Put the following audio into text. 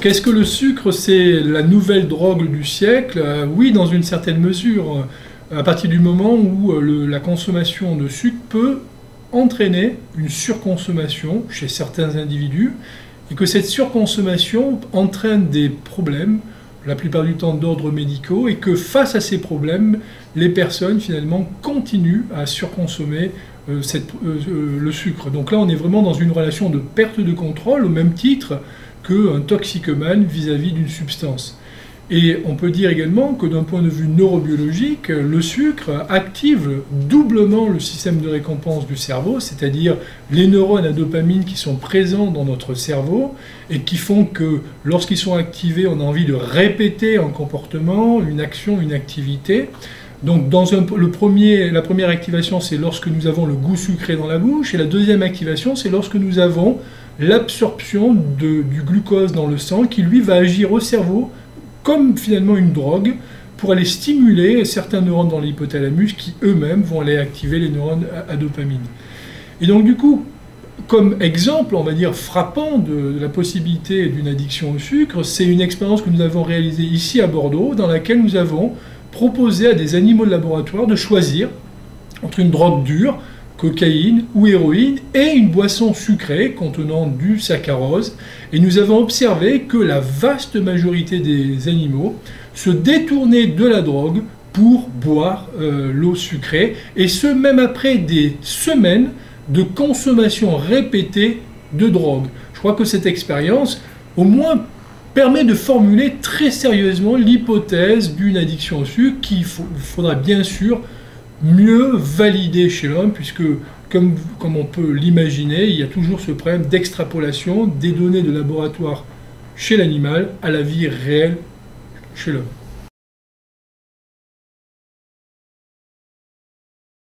Donc est-ce que le sucre c'est la nouvelle drogue du siècle? Oui, dans une certaine mesure, à partir du moment où la consommation de sucre peut entraîner une surconsommation chez certains individus et que cette surconsommation entraîne des problèmes, la plupart du temps d'ordre médicaux, et que face à ces problèmes, les personnes finalement continuent à surconsommer le sucre. Donc là, on est vraiment dans une relation de perte de contrôle au même titre qu'un toxicomane vis-à-vis d'une substance. Et on peut dire également que d'un point de vue neurobiologique, le sucre active doublement le système de récompense du cerveau, c'est-à-dire les neurones à dopamine qui sont présents dans notre cerveau et qui font que lorsqu'ils sont activés, on a envie de répéter un comportement, une action, une activité. Donc la première activation, c'est lorsque nous avons le goût sucré dans la bouche, et la deuxième activation, c'est lorsque nous avons l'absorption du glucose dans le sang qui, lui, va agir au cerveau comme finalement une drogue pour aller stimuler certains neurones dans l'hypothalamus qui eux-mêmes vont aller activer les neurones à dopamine. Et donc du coup, comme exemple, on va dire, frappant de la possibilité d'une addiction au sucre, c'est une expérience que nous avons réalisée ici à Bordeaux, dans laquelle nous avons proposé à des animaux de laboratoire de choisir entre une drogue dure, cocaïne ou héroïne, et une boisson sucrée contenant du saccharose. Et nous avons observé que la vaste majorité des animaux se détournaient de la drogue pour boire l'eau sucrée, et ce même après des semaines de consommation répétée de drogue. Je crois que cette expérience, au moins, permet de formuler très sérieusement l'hypothèse d'une addiction au sucre qu'il faudra bien sûr mieux valider chez l'homme, puisque, comme on peut l'imaginer, il y a toujours ce problème d'extrapolation des données de laboratoire chez l'animal à la vie réelle chez l'homme.